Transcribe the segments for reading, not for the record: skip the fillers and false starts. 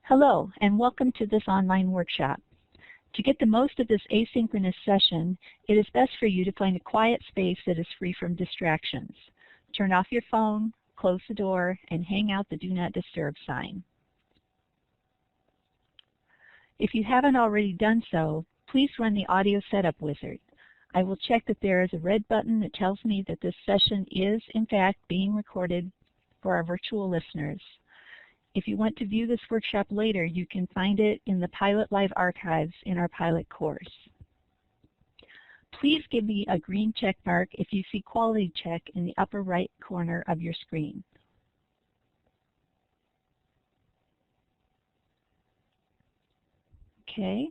Hello, and welcome to this online workshop. To get the most of this asynchronous session, it is best for you to find a quiet space that is free from distractions. Turn off your phone, close the door, and hang out the Do Not Disturb sign. If you haven't already done so, please run the audio setup wizard. I will check that there is a red button that tells me that this session is, in fact, being recorded for our virtual listeners. If you want to view this workshop later, you can find it in the Pilot Live archives in our pilot course. Please give me a green check mark if you see Quality Check in the upper right corner of your screen. Okay,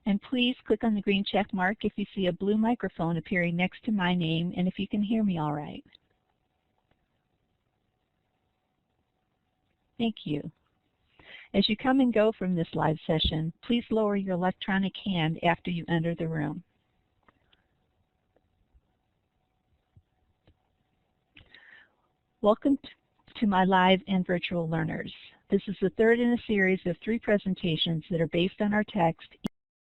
and please click on the green check mark if you see a blue microphone appearing next to my name and if you can hear me all right. Thank you. As you come and go from this live session, please lower your electronic hand after you enter the room. Welcome to my live and virtual learners. This is the third in a series of 3 presentations that are based on our text,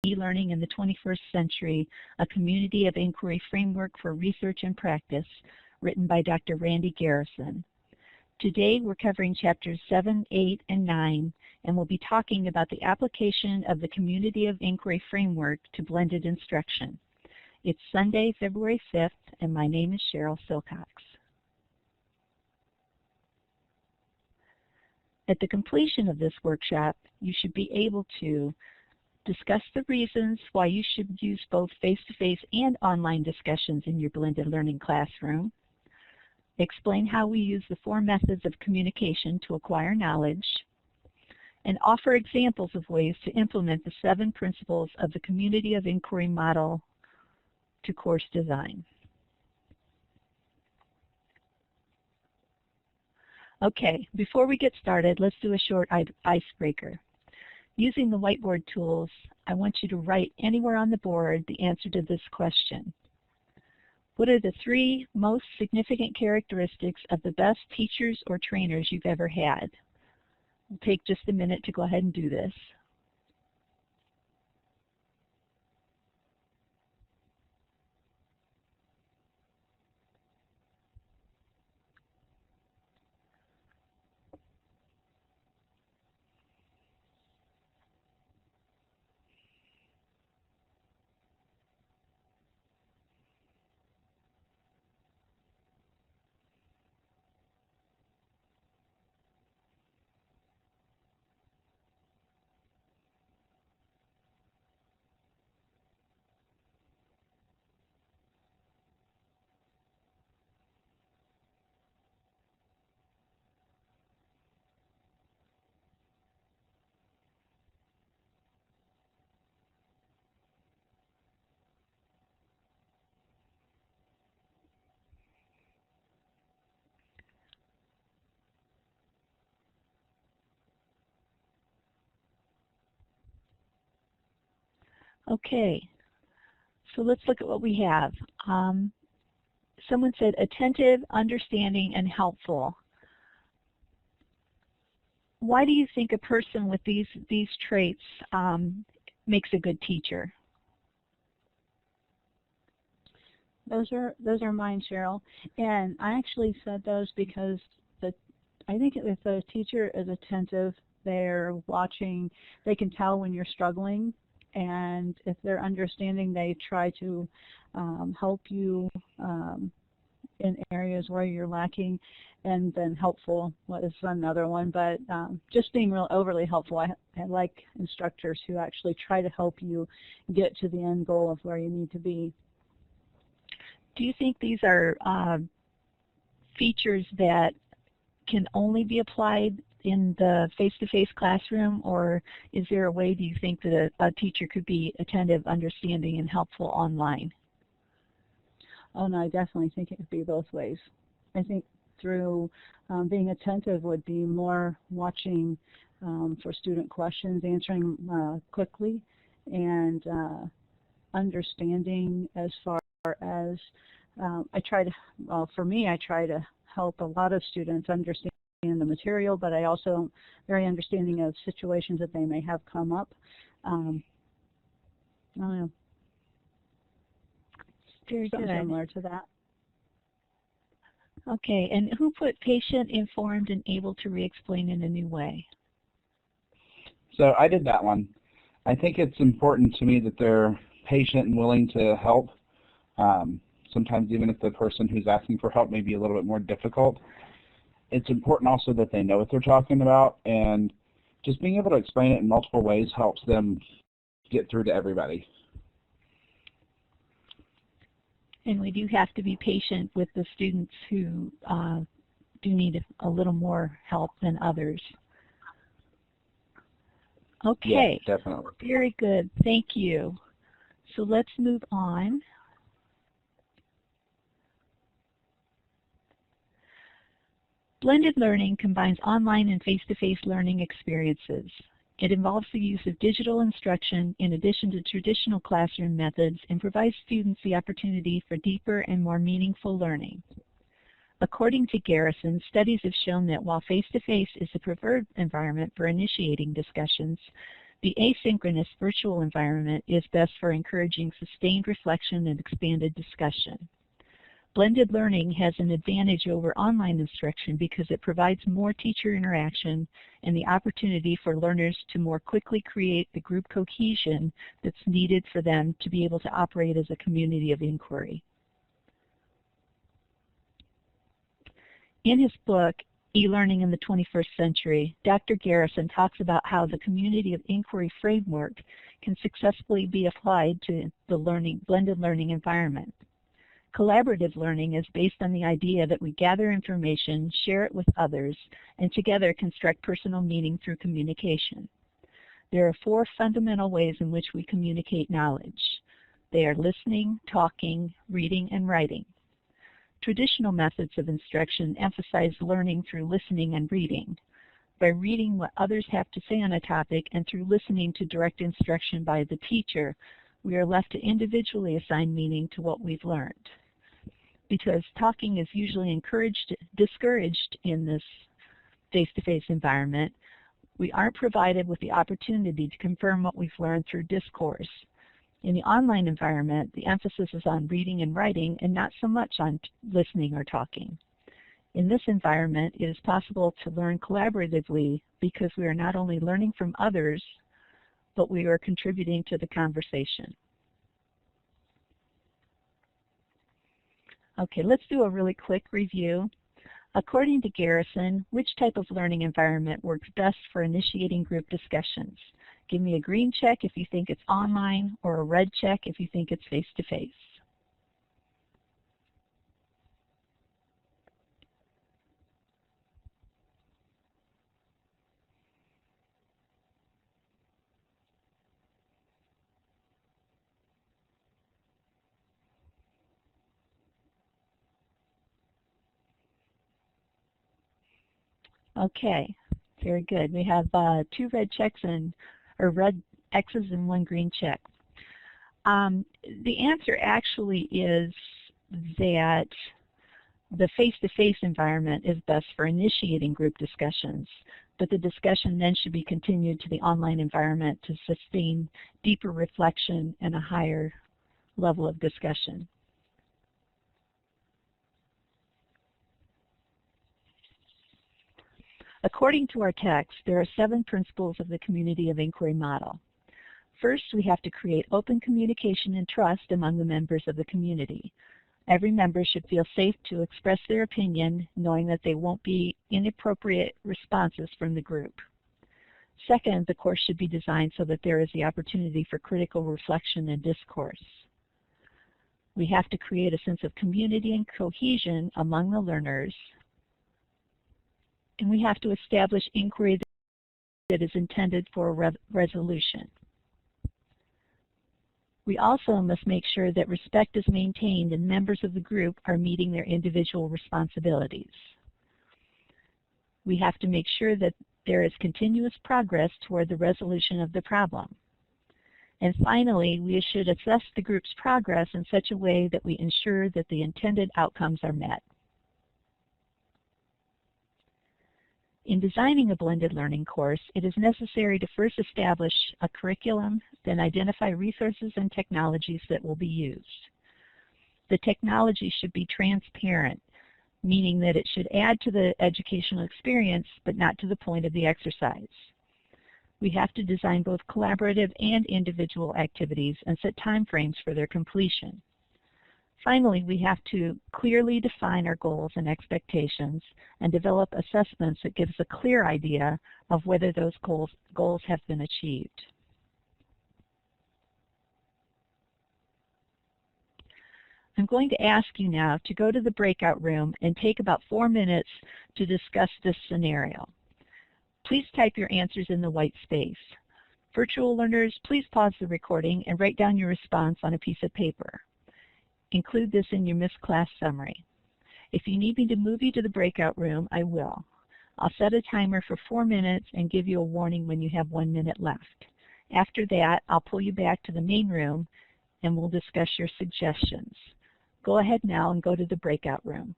E-Learning in the 21st Century, a Community of Inquiry Framework for Research and Practice, written by Dr. Randy Garrison. Today we're covering chapters 7, 8, and 9, and we'll be talking about the application of the Community of Inquiry Framework to blended instruction. It's Sunday, February 5th, and my name is Cheryl Silcox. At the completion of this workshop, you should be able to discuss the reasons why you should use both face-to-face and online discussions in your blended learning classroom, explain how we use the 4 methods of communication to acquire knowledge, and offer examples of ways to implement the 7 principles of the Community of Inquiry model to course design. Okay, before we get started, let's do a short icebreaker. Using the whiteboard tools, I want you to write anywhere on the board the answer to this question. What are the 3 most significant characteristics of the best teachers or trainers you've ever had? We'll take just a minute to go ahead and do this. Okay, so let's look at what we have. Someone said attentive, understanding, and helpful. Why do you think a person with these traits makes a good teacher? Those are mine, Cheryl. And I actually said those because I think if the teacher is attentive, they're watching, they can tell when you're struggling, and if they're understanding, they try to help you in areas where you're lacking. And then helpful was another one, but just being real overly helpful. I like instructors who actually try to help you get to the end goal of where you need to be. Do you think these are features that can only be applied in the face-to-face classroom, or is there a way, do you think, that a teacher could be attentive, understanding, and helpful online? Oh no, I definitely think it could be both ways. I think through being attentive would be more watching for student questions, answering quickly, and understanding as far as for me, I try to help a lot of students understand the material, but I also am very understanding of situations that they may have come up. I don't know. Very Something good. similar to that. Okay, and who put patient, informed, and able to re-explain in a new way? So I did that one. I think it's important to me that they're patient and willing to help. Sometimes even if the person who's asking for help may be a little bit more difficult. It's important also that they know what they're talking about, and just being able to explain it in multiple ways helps them get through to everybody. And we do have to be patient with the students who do need a little more help than others. Okay. Yeah, definitely. Very good. Thank you. So let's move on. Blended learning combines online and face-to-face learning experiences. It involves the use of digital instruction in addition to traditional classroom methods and provides students the opportunity for deeper and more meaningful learning. According to Garrison, studies have shown that while face-to-face is the preferred environment for initiating discussions, the asynchronous virtual environment is best for encouraging sustained reflection and expanded discussion. Blended learning has an advantage over online instruction because it provides more teacher interaction and the opportunity for learners to more quickly create the group cohesion that's needed for them to be able to operate as a community of inquiry. In his book, E-Learning in the 21st Century, Dr. Garrison talks about how the community of inquiry framework can successfully be applied to the blended learning environment. Collaborative learning is based on the idea that we gather information, share it with others, and together construct personal meaning through communication. There are 4 fundamental ways in which we communicate knowledge. They are listening, talking, reading, and writing. Traditional methods of instruction emphasize learning through listening and reading. By reading what others have to say on a topic and through listening to direct instruction by the teacher, we are left to individually assign meaning to what we've learned. Because talking is usually discouraged in this face-to-face environment, we aren't provided with the opportunity to confirm what we've learned through discourse. In the online environment, the emphasis is on reading and writing and not so much on listening or talking. In this environment, it is possible to learn collaboratively because we are not only learning from others, but we are contributing to the conversation. Okay, let's do a really quick review. According to Garrison, which type of learning environment works best for initiating group discussions? Give me a green check if you think it's online, or a red check if you think it's face-to-face. Okay, very good. We have 2 red checks or red X's and 1 green check. The answer actually is that the face-to-face environment is best for initiating group discussions, but the discussion then should be continued to the online environment to sustain deeper reflection and a higher level of discussion. According to our text, there are 7 principles of the community of inquiry model. First, we have to create open communication and trust among the members of the community. Every member should feel safe to express their opinion, knowing that they won't be inappropriate responses from the group. Second, the course should be designed so that there is the opportunity for critical reflection and discourse. We have to create a sense of community and cohesion among the learners, and we have to establish inquiry that is intended for a resolution. We also must make sure that respect is maintained and members of the group are meeting their individual responsibilities. We have to make sure that there is continuous progress toward the resolution of the problem. And finally, we should assess the group's progress in such a way that we ensure that the intended outcomes are met. In designing a blended learning course, it is necessary to first establish a curriculum, then identify resources and technologies that will be used. The technology should be transparent, meaning that it should add to the educational experience, but not to the point of the exercise. We have to design both collaborative and individual activities and set time frames for their completion. Finally, we have to clearly define our goals and expectations and develop assessments that give us a clear idea of whether those goals have been achieved. I'm going to ask you now to go to the breakout room and take about 4 minutes to discuss this scenario. Please type your answers in the white space. Virtual learners, please pause the recording and write down your response on a piece of paper. Include this in your missed class summary. If you need me to move you to the breakout room, I will. I'll set a timer for 4 minutes and give you a warning when you have 1 minute left. After that, I'll pull you back to the main room and we'll discuss your suggestions. Go ahead now and go to the breakout room.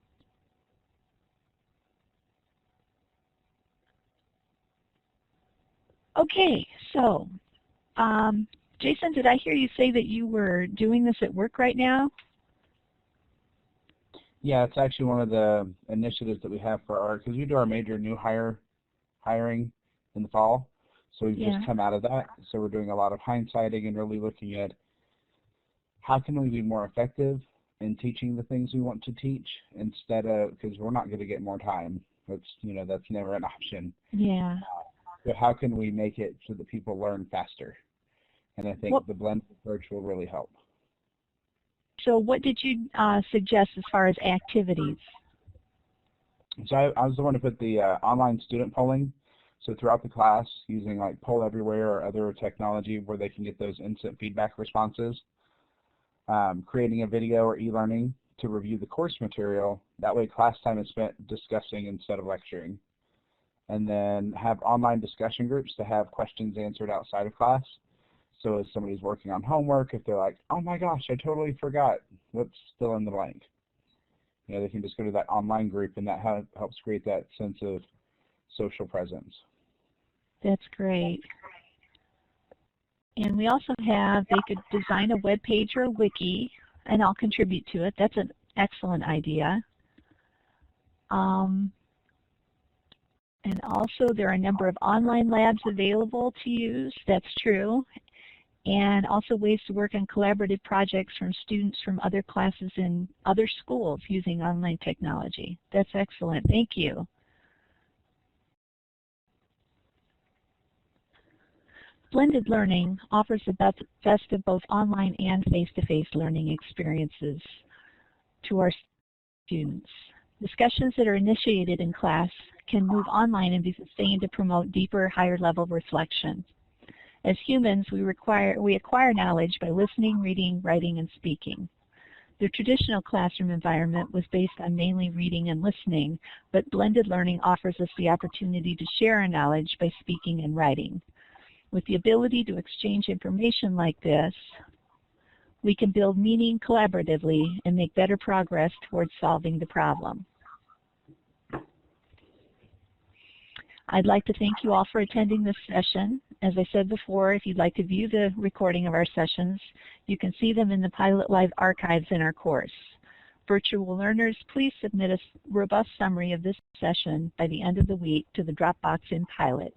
Okay, so Jason, did I hear you say that you were doing this at work right now? Yeah, it's actually one of the initiatives that we have for our, because we do our major new hiring in the fall. So we've just come out of that. So we're doing a lot of hindsighting and really looking at how can we be more effective in teaching the things we want to teach instead of, because we're not going to get more time. That's, that's never an option. Yeah. So how can we make it so that people learn faster? And I think the blended approach will really help. So what did you suggest as far as activities? So I was the one to put the online student polling. So throughout the class, using like Poll Everywhere or other technology where they can get those instant feedback responses. Creating a video or e-learning to review the course material. That way class time is spent discussing instead of lecturing. And then have online discussion groups to have questions answered outside of class. So if somebody's working on homework, if they're like, oh my gosh, I totally forgot what's still in the blank. They can just go to that online group and that helps create that sense of social presence. That's great. And we also have, they could design a web page or a wiki, and I'll contribute to it. That's an excellent idea. And also there are a number of online labs available to use. That's true. And also ways to work on collaborative projects from students from other classes in other schools using online technology. That's excellent. Thank you. Blended learning offers the best of both online and face-to-face learning experiences to our students. Discussions that are initiated in class can move online and be sustained to promote deeper, higher-level reflection. As humans, we acquire knowledge by listening, reading, writing, and speaking. The traditional classroom environment was based on mainly reading and listening, but blended learning offers us the opportunity to share our knowledge by speaking and writing. With the ability to exchange information like this, we can build meaning collaboratively and make better progress towards solving the problem. I'd like to thank you all for attending this session. As I said before, if you'd like to view the recording of our sessions, you can see them in the Pilot Live archives in our course. Virtual learners, please submit a robust summary of this session by the end of the week to the Dropbox in Pilot.